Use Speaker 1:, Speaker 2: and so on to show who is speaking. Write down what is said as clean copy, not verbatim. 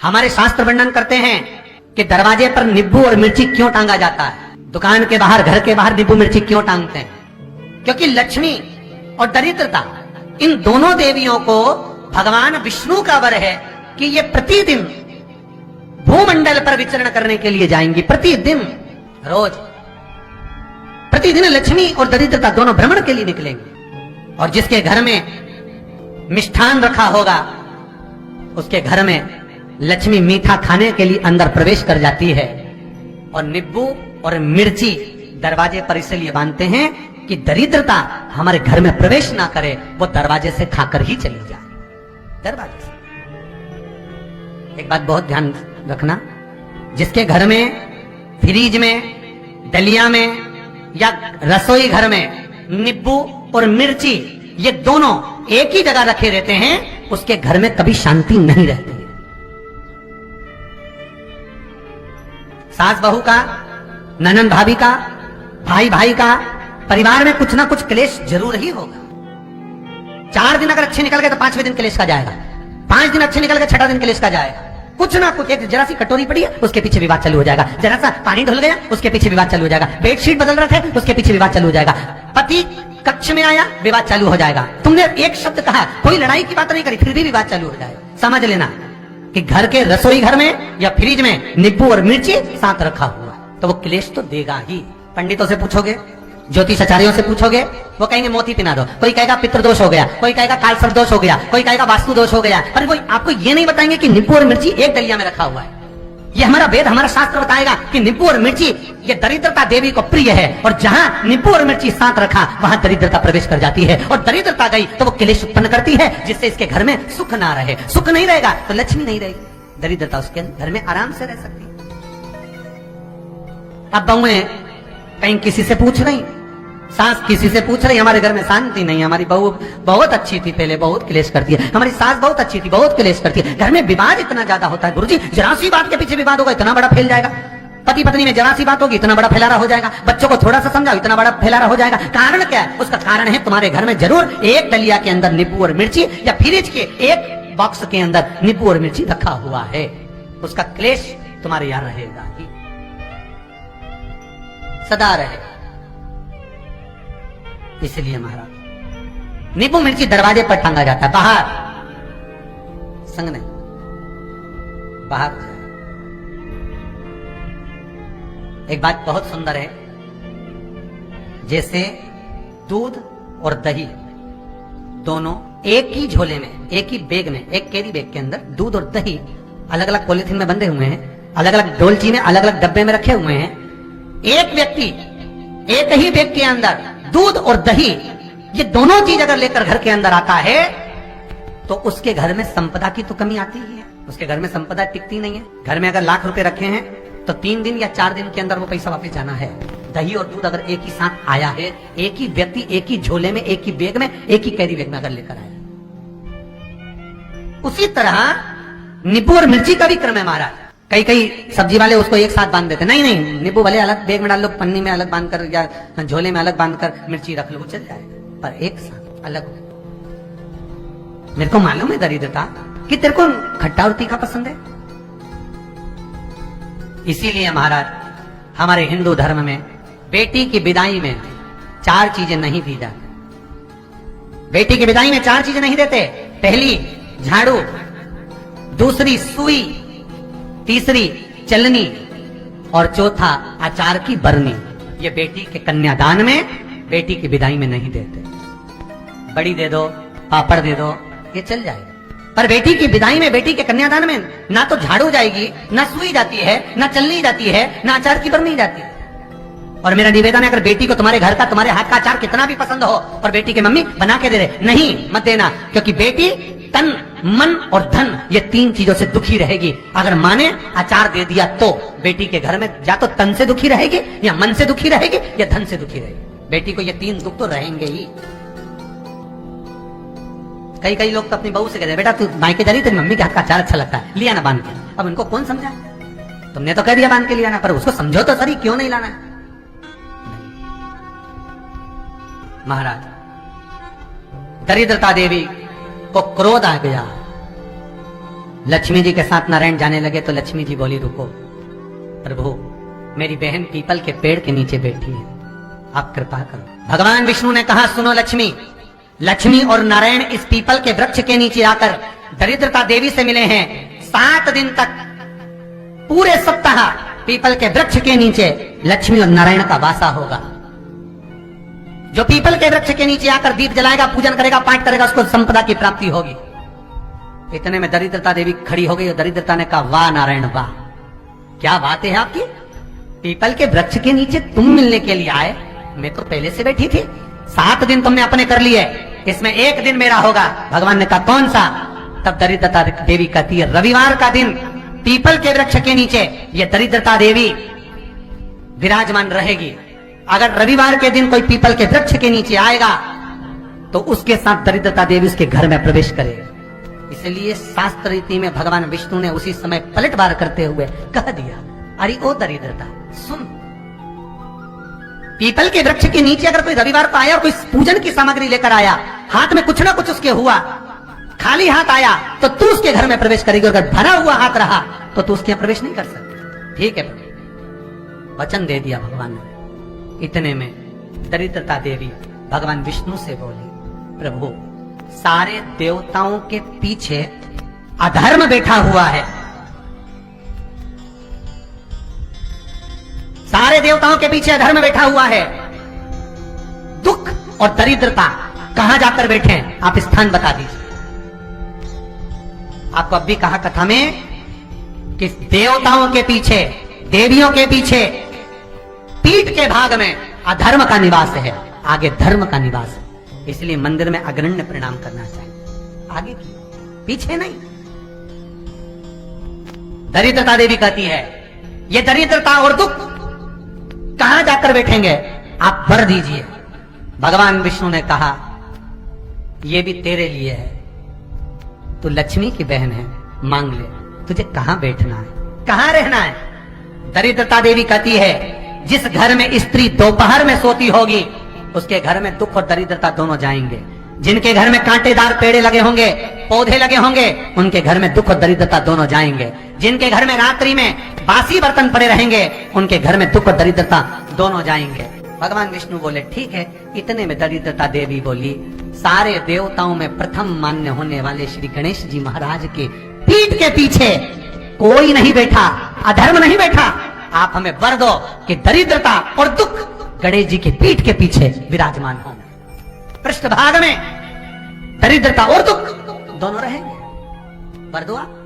Speaker 1: हमारे शास्त्र वर्णन करते हैं कि दरवाजे पर नींबू और मिर्ची क्यों टांगा जाता है, दुकान के बाहर, घर के बाहर नींबू मिर्ची क्यों टांगते हैं? क्योंकि लक्ष्मी और दरिद्रता, इन दोनों देवियों को भगवान विष्णु का वर है कि ये प्रतिदिन भूमंडल पर विचरण करने के लिए जाएंगी। प्रतिदिन, रोज प्रतिदिन लक्ष्मी और दरिद्रता दोनों भ्रमण के लिए निकलेंगे। और जिसके घर में मिष्ठान रखा होगा, उसके घर में लक्ष्मी मीठा खाने के लिए अंदर प्रवेश कर जाती है। और नींबू और मिर्ची दरवाजे पर इसलिए बांधते हैं कि दरिद्रता हमारे घर में प्रवेश ना करे, वो दरवाजे से खाकर ही चली जाए। दरवाजे से। एक बात बहुत ध्यान रखना, जिसके घर में, फ्रिज में, दलिया में या रसोई घर में नींबू और मिर्ची ये दोनों एक ही जगह रखे रहते हैं, उसके घर में कभी शांति नहीं रहती है। सास बहू का, ननंद भाभी का, भाई भाई का, परिवार में कुछ ना कुछ क्लेश जरूर ही होगा। 4 दिन अगर अच्छे निकल गए तो 5वें दिन क्लेश का जाएगा, 5 दिन अच्छे निकल गए 6ठा दिन क्लेश का जाएगा। कुछ ना कुछ, एक जरा सी कटोरी पड़ी है उसके पीछे विवाद चालू हो जाएगा, जरा सा पानी ढुल गया उसके पीछे विवाद चालू हो जाएगा, बेडशीट बदल रहे थे उसके पीछे विवाद चालू हो जाएगा, पति कक्ष में आया विवाद चालू हो जाएगा, तुमने एक शब्द कहा, कोई लड़ाई की बात नहीं करी, फिर भी विवाद चालू हो जाएगा। समझ लेना कि घर के रसोई घर में या फ्रिज में नींबू और मिर्ची साथ रखा हुआ है तो वो क्लेश तो देगा ही। पंडितों से पूछोगे, ज्योतिषाचार्यों से पूछोगे, वो कहेंगे मोती पिना दो, कोई कहेगा पितृदोष हो गया, कोई कहेगा कालसर्प दोष हो गया, कोई कहेगा वास्तु दोष हो गया, पर वो आपको ये नहीं बताएंगे कि नींबू और मिर्ची एक दलिया में रखा हुआ है। ये हमारा वेद, हमारा शास्त्र बताएगा कि नींबू और मिर्ची ये दरिद्रता देवी को प्रिय है, और जहां नींबू और मिर्ची साथ रखा वहां दरिद्रता प्रवेश कर जाती है, और दरिद्रता गई तो वो क्लेश उत्पन्न करती है, जिससे इसके घर में सुख ना रहे। सुख नहीं रहेगा तो लक्ष्मी नहीं रहेगी, दरिद्रता उसके घर में आराम से रह सकती है। अब बहुएं कहीं किसी से पूछ रही, सास किसी से पूछ रही, हमारे घर में शांति नहीं, हमारी बहू बहुत अच्छी थी, पहले बहुत क्लेश करती है, हमारी सास बहुत अच्छी थी, बहुत क्लेश करती है, घर में विवाद इतना ज्यादा होता है। गुरुजी, जरा सी बात के पीछे विवाद होगा, इतना बड़ा फैल जाएगा। पति पत्नी में जरा सी बात होगी, इतना बड़ा फैलारा हो जाएगा। बच्चों को थोड़ा सा समझाओ, इतना बड़ा फैलारा हो जाएगा। कारण क्या है? उसका कारण है तुम्हारे घर में जरूर एक दलिया के अंदर नींबू और मिर्ची, या फ्रिज के एक बॉक्स के अंदर नींबू और मिर्ची रखा हुआ है। उसका क्लेश तुम्हारे यहाँ रहेगा ही, सदा रहेगा। इसलिए महाराज नींबू मिर्ची दरवाजे पर टांगा जाता है, बाहर संग नहीं, बाहर जाए। एक बात बहुत सुंदर है, जैसे दूध और दही दोनों एक ही झोले में, एक ही बैग में, एक कैरी बैग के अंदर दूध और दही अलग अलग पॉलिथीन में बंधे हुए हैं, अलग अलग डोलची में, अलग अलग डब्बे में रखे हुए हैं। एक व्यक्ति एक ही बैग के अंदर दूध और दही ये दोनों चीज अगर लेकर घर के अंदर आता है तो उसके घर में संपदा की तो कमी आती ही है, उसके घर में संपदा टिकती नहीं है। घर में अगर लाख रुपए रखे हैं तो 3 दिन या 4 दिन के अंदर वो पैसा वापस जाना है। दही और दूध अगर एक ही साथ आया है, एक ही व्यक्ति एक ही झोले में, एक ही बैग में, एक ही कैरी बैग में अगर लेकर आया, उसी तरह नींबू और मिर्ची का भी क्रम है महाराज। कई कई सब्जी वाले उसको एक साथ बांध देते, नहीं नहीं, नींबू भले अलग बैग में डाल लो, पन्नी में अलग बांध कर या झोले में अलग बांध कर मिर्ची रख लो, वो चल जाएगा, पर एक साथ अलग। मेरे को मालूम है दरिद्रता कि तेरे को खट्टा और तीखा पसंद है, इसीलिए महाराज हमारे हिंदू धर्म में बेटी की विदाई में 4 चीजें नहीं दी जाती। बेटी की विदाई में 4 चीजें नहीं देते। पहली झाड़ू, दूसरी सुई, तीसरी चलनी, और चौथा अचार की बरनी। ये बेटी के कन्यादान में, बेटी की विदाई में नहीं देते। बड़ी दे दो, पापड़ दे दो, ये चल जाएगा, पर बेटी की विदाई में, बेटी के कन्यादान में ना तो झाड़ू जाएगी, ना सुई जाती है, ना चलनी जाती है, ना अचार की बरनी जाती है। और मेरा निवेदन है, अगर बेटी को तुम्हारे घर का, तुम्हारे हाथ का अचार कितना भी पसंद हो और बेटी की मम्मी बना के दे रहे, नहीं, मत देना, क्योंकि बेटी तन, मन और धन ये 3 चीजों से दुखी रहेगी। अगर माँ ने अचार दे दिया तो बेटी के घर में या तो तन से दुखी रहेगी, या मन से दुखी रहेगी, या धन से दुखी रहेगी। बेटी को ये 3 दुख तो रहेंगे ही। कई लोग तो अपनी बहू से कहते हैं, बेटा तू मायके जा रही, तेरी मम्मी के हाथ का अचार अच्छा लगता है, लिया ना बांध के। अब इनको कौन समझा? तुमने तो कह दिया बांध के लिया ना, पर उसको समझो तो सही, क्यों नहीं लाना है? महाराज दरिद्रता देवी को क्रोध आ गया, लक्ष्मी जी के साथ नारायण जाने लगे तो लक्ष्मी जी बोली, रुको प्रभु, मेरी बहन पीपल के पेड़ के नीचे बैठी है, आप कृपा करो। भगवान विष्णु ने कहा, सुनो लक्ष्मी, लक्ष्मी और नारायण इस पीपल के वृक्ष के नीचे आकर दरिद्रता देवी से मिले हैं। 7 दिन तक पूरे सप्ताह पीपल के वृक्ष के नीचे लक्ष्मी और नारायण का वासा होगा। जो पीपल के वृक्ष के नीचे आकर दीप जलाएगा, पूजन करेगा, पाठ करेगा, उसको संपदा की प्राप्ति होगी। इतने में दरिद्रता देवी खड़ी हो गई और दरिद्रता ने कहा, वाह नारायण वाह, क्या बात है आपकी, पीपल के वृक्ष के नीचे तुम मिलने के लिए आए, मैं तो पहले से बैठी थी। 7 दिन तुमने अपने कर लिए, इसमें 1 दिन मेरा होगा। भगवान ने कहा, कौन सा? तब दरिद्रता देवी कहती है, रविवार का दिन पीपल के वृक्ष के नीचे ये दरिद्रता देवी विराजमान रहेगी। अगर रविवार के दिन कोई पीपल के वृक्ष के नीचे आएगा तो उसके साथ दरिद्रता देवी उसके घर में प्रवेश करेगी। इसलिए शास्त्र रीति में भगवान विष्णु ने उसी समय पलटवार करते हुए कह दिया, अरे ओ दरिद्रता सुन, पीपल के वृक्ष के नीचे अगर कोई रविवार को आया और कोई पूजन की सामग्री लेकर आया, हाथ में कुछ ना कुछ उसके हुआ, खाली हाथ आया तो तू उसके घर में प्रवेश करेगी। अगर भरा हुआ हाथ रहा तो तू उसके यहाँ प्रवेश नहीं कर सकती। ठीक है, वचन दे दिया भगवान ने। इतने में दरिद्रता देवी भगवान विष्णु से बोली, प्रभु, सारे देवताओं के पीछे अधर्म बैठा हुआ है, सारे देवताओं के पीछे अधर्म बैठा हुआ है, दुख और दरिद्रता कहां जाकर बैठे हैं, आप स्थान बता दीजिए। आपको अब भी कहा कथा में कि देवताओं के पीछे, देवियों के पीछे पीठ के भाग में अधर्म का निवास है, आगे धर्म का निवास है। इसलिए मंदिर में अग्रण्य प्रणाम करना चाहिए, आगे की पीछे नहीं। दरिद्रता देवी कहती है, ये दरिद्रता और दुख कहां जाकर बैठेंगे, आप वर दीजिए। भगवान विष्णु ने कहा, ये भी तेरे लिए है, तू लक्ष्मी की बहन है, मांग ले, तुझे कहां बैठना है, कहां रहना है। दरिद्रता देवी कहती है, जिस घर में स्त्री दोपहर में सोती होगी उसके घर में दुख और दरिद्रता दोनों जाएंगे। जिनके घर में कांटेदार पेड़े लगे होंगे, पौधे लगे होंगे, उनके घर में दुख और दरिद्रता दोनों जाएंगे। जिनके घर में रात्रि में बासी बर्तन पड़े रहेंगे, उनके घर में दुख और दरिद्रता दोनों जाएंगे। भगवान विष्णु बोले, ठीक है। इतने में दरिद्रता देवी बोली, सारे देवताओं में प्रथम मान्य होने वाले श्री गणेश जी महाराज के पीठ के पीछे कोई नहीं बैठा, अधर्म नहीं बैठा। आप हमें वर दो कि दरिद्रता और दुख गणेश जी के पीठ के पीछे विराजमान हों, पृष्ठभाग में दरिद्रता और दुख दोनों रहेंगे। वर दो आप।